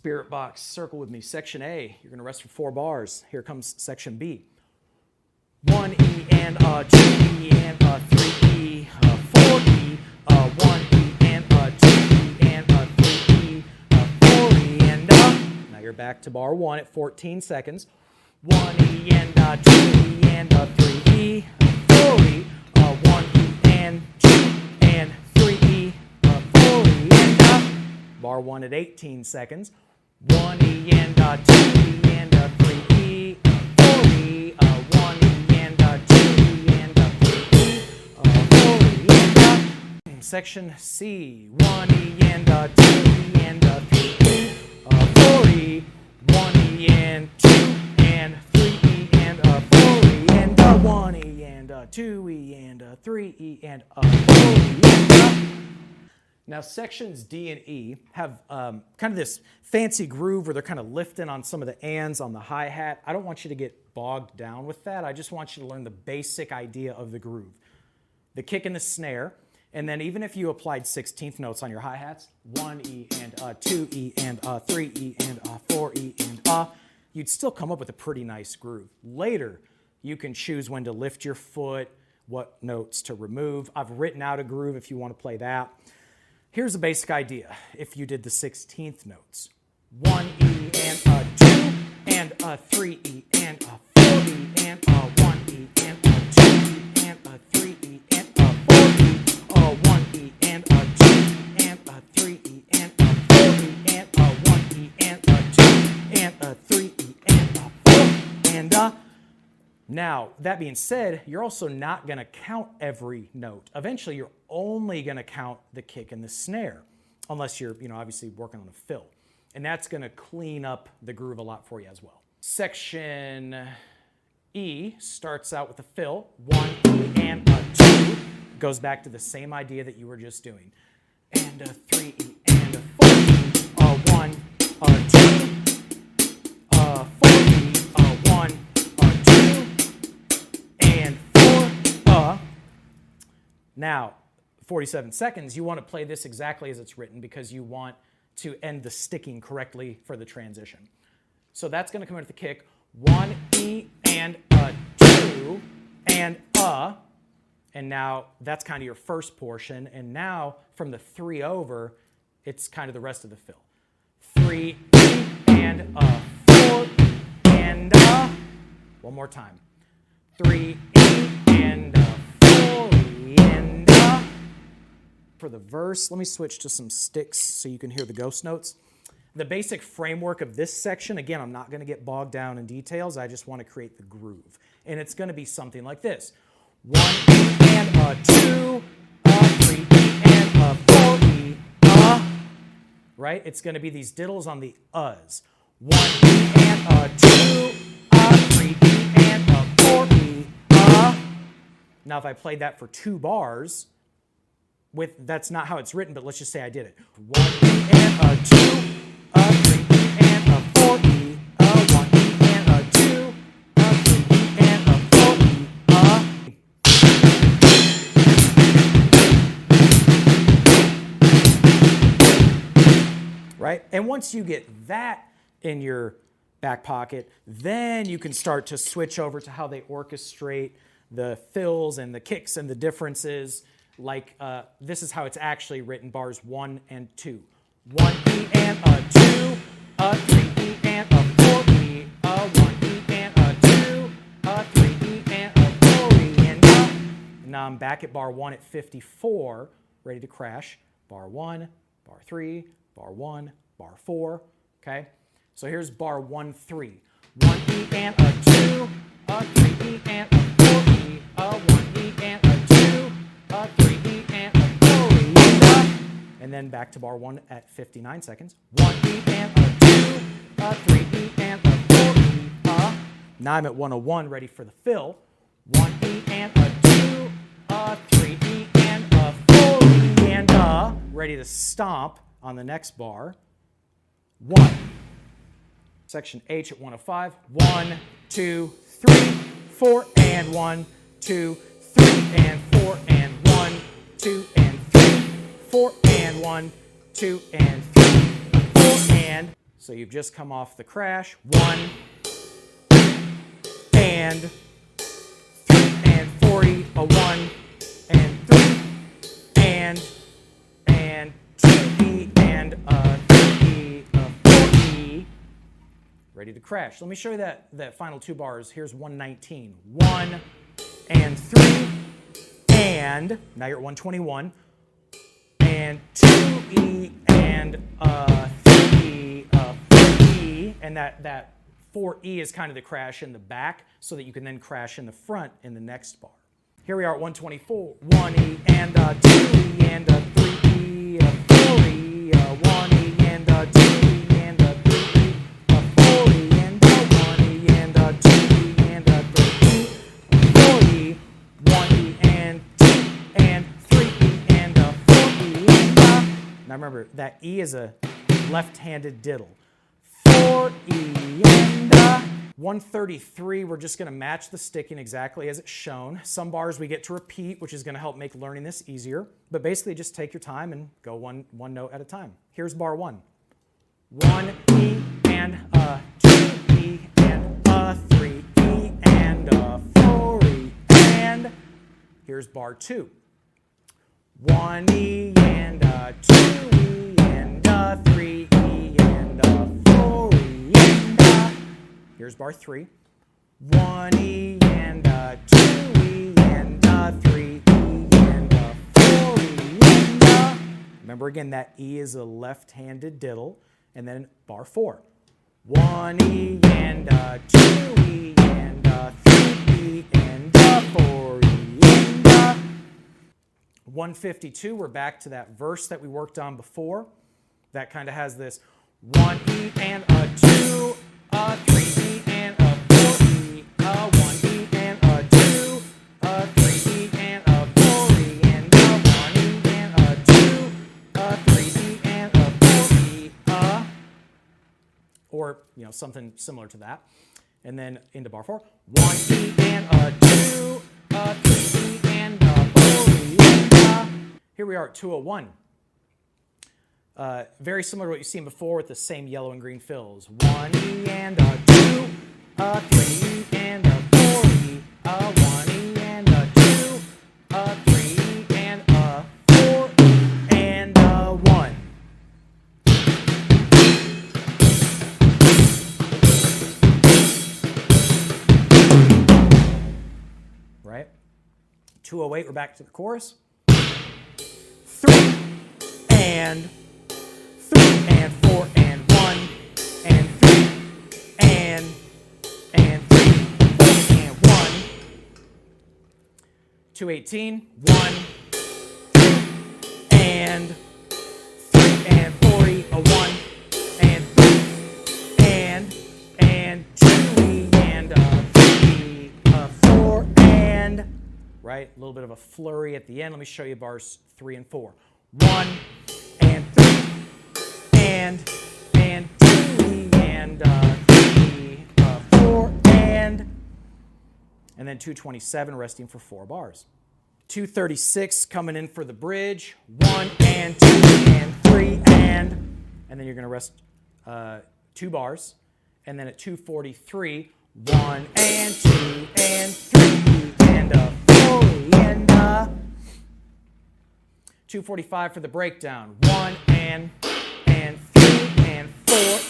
Spiritbox, circle with me. Section A, you're going to rest for 4 bars. Here comes section B. 1 E and a 2 E and a 3 E, 4 E, 1 E and a 2 E and a 3 E, 4 E and a. Now you're back to bar 1 at 14 seconds. 1 E and a 2 E and a 3 E, 4 E, 1 E and 2 and 3 E, 4 E and a. Bar 1 at 18 seconds. 1 E and a 2 E and a 3 E, 4 E, 1 E and a 2 E and a 3 E, 4 E and a. Section C. 1 E and a 2 E and a 3 E, 4 E, 1 E and 2 and 3 E and a 4 E and a 1 E and a 2 E and a 3 E and a 4 E and a. Now, sections D and E have kind of this fancy groove where they're kind of lifting on some of the ands on the hi-hat. I don't want you to get bogged down with that. I just want you to learn the basic idea of the groove. The kick and the snare, and then even if you applied 16th notes on your hi-hats, 1 E and a 2 E and a 3 E and a 4 E and a, you'd still come up with a pretty nice groove. Later, you can choose when to lift your foot, what notes to remove. I've written out a groove if you want to play that. Here's a basic idea. If you did the 16th notes, 1 E and a 2 and a 3 E and a 4 E and a 1 E and a 2 E and a 3 E and a 4 E, a 1 E and a 2 and a 3 E and a 4 E and a 1 E and a 2 and a 3 E and a 4 and a. Now, that being said, you're also not going to count every note. Eventually, you're only going to count the kick and the snare, unless you're, obviously working on a fill. And that's going to clean up the groove a lot for you as well. Section E starts out with a fill, 1 E and a 2. Goes back to the same idea that you were just doing. And a 3 E and a 4 E, a 1, a 2, a 4 E, a 1, and 4, Now, 47 seconds, you want to play this exactly as it's written because you want to end the sticking correctly for the transition. So that's going to come in at the kick, 1 E and a 2 and a. And now that's kind of your first portion. And now from the 3 over, it's kind of the rest of the fill. 3 E and a 4 and a. One more time. 3 E and a 4 E and a. For the verse, let me switch to some sticks so you can hear the ghost notes. The basic framework of this section, again, I'm not going to get bogged down in details. I just want to create the groove. And it's going to be something like this. 1 E and a 2, a 3 E and a 4 E, right? It's going to be these diddles on the uhs. 1 E and a 2, a 3 E and a 4 E, Now, if I played that for 2 bars, that's not how it's written, but let's just say I did it. 1 E and a 2, a 3 E and a 4 E, a 1 E and a 2, a 3 E and a 4 E, Right? And once you get that in your back pocket, then you can start to switch over to how they orchestrate the fills and the kicks and the differences. Like this is how it's actually written, bars 1 and 2. 1 E and a 2, a 3 E and a 4 E, a 1 E and a 2, a 3 E and a 4 E, and now I'm back at bar 1 at 54, ready to crash. Bar 1, bar 3, bar 1, bar 4, okay? So here's bar 1, 3. 1 E and a 2, a 3 E and a 4 E, a 1 E and a 2, a 3 E and a 4 E, and then back to bar 1 at 59 seconds. 1 E and a 2, a 3 E and a 4 E, Now I'm at 101, ready for the fill. 1 E and a 2, a 3 E and a 4 E, and ready to stomp on the next bar. 1. Section H at 105. 1, 2, 3, 4, and 1, 2, 3, and 4, and 1, 2, and 3, 4, and 1, 2, and 3, 4, and So you've just come off the crash. 1 and 3 and 40, a 1 and 3 and 2E and a 3E, a 4E. Ready to crash. Let me show you that final 2 bars. Here's 119. 1 and 3 and, now you're at 121, and 2E and 3E, 4E, and that 4E is kind of the crash in the back so that you can then crash in the front in the next bar. Here we are at 124, 1E and 2E and 3E, 4E, 1E and 2E and 3E, 4E and 1E and 2E and 3E, 4E, 1E and 2 and 3E and 4E and now remember, that E is a left-handed diddle. 4E and 133, we're just going to match the sticking exactly as it's shown. Some bars we get to repeat, which is going to help make learning this easier. But basically, just take your time and go one note at a time. Here's bar 1. 1E and 2E and 3E and 4E and here's bar 2. 1E and 2E and 3E and 4E and here's bar 3. 1E and 2E and 3E and 4E and remember again that E is a left-handed diddle, and then bar 4. 1E and 2E and 3E and 4E and 152, we're back to that verse that we worked on before. That kind of has this 1E and 2, 3E and 4E, 1E and 2, 3E and 4E, and 1E and 2, 3E and 4E, or something similar to that. And then into bar 4, 1E and 2, 3E and 4E. Here we are at 201. Very similar to what you've seen before with the same yellow and green fills. 1E and 2, 3E and 4E, 1E and 2, 3E and 4E and 1. Right? 208, we're back to the chorus. 3 and 4 and 1 and 3 and 3 and 1. 218, 1 and 3 and 4E, a 1 and 3 and 2E and 3E, 4 and right, a little bit of a flurry at the end. Let me show you bars 3 and 4. 1 and 3 and 2E and 3E, 4 and then 227 resting for 4 bars. 236 coming in for the bridge. 1 and 2 and 3 and then you're going to rest 2 bars. And then at 243, 1 and 2 and 3 and 4 and 245 for the breakdown. 1 and 3 and 4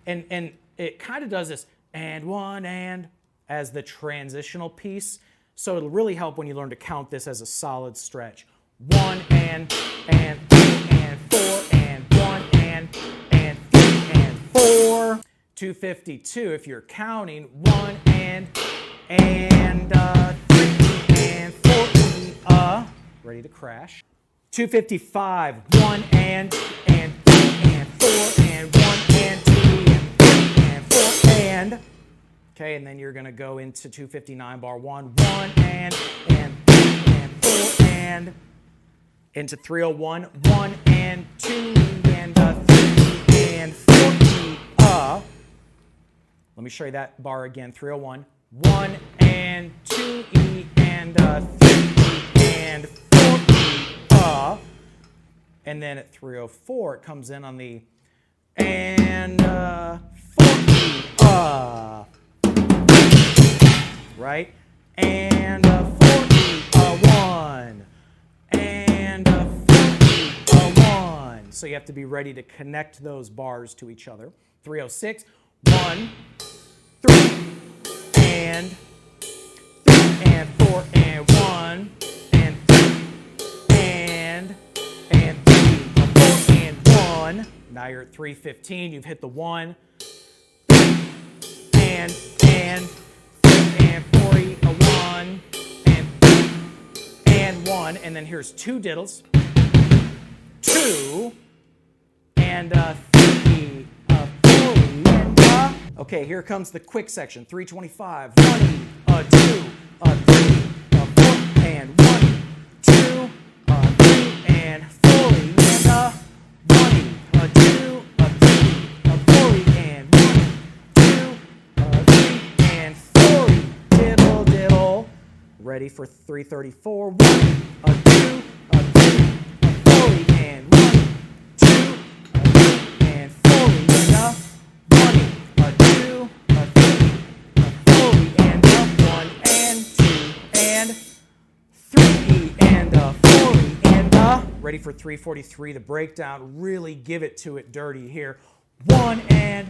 and it kind of does this and 1 and as the transitional piece. So it'll really help when you learn to count this as a solid stretch. 1 and 3 and 4 and 1 and 3 and 4. 252 if you're counting. 1 and 3 and 4 ready to crash. 255 1 and 3 and 4 and 1 and 2 and 3 and 4 and okay, and then you're going to go into 259 bar 1 and 3 and 4 and into 301 1 and 2 and 3 and 4 let me show you that bar again. 301 1 and 2E and 3E and 4E and then at 304 it comes in on the and and a 4E, a 1, and a 4E, a 1. So you have to be ready to connect those bars to each other. 306, 1, 3, and 4, and 1, and 3, and 3, a 4, and 1. Now you're at 315, you've hit the 1, and 4E, a 1, and 1, and then here's 2 diddles, 2, and 3, 4E, and okay, here comes the quick section, 325, 1E, a 2, a 3, a 4, and 1, 2, a 3, and 4E, and a 1E, a 2, a 3, a 4E, and 1, 2, a 3, and 4E, diddle, diddle. Ready for 334, 1, a 2, a 3, a 4E, and 1, 2, a 3, and 4E, and a 1E, a 2, a 3, a 4E, and a 1, and 2, and 3E, and a 4E, and a. Ready for 343, the breakdown. Really give it to it dirty here. 1 and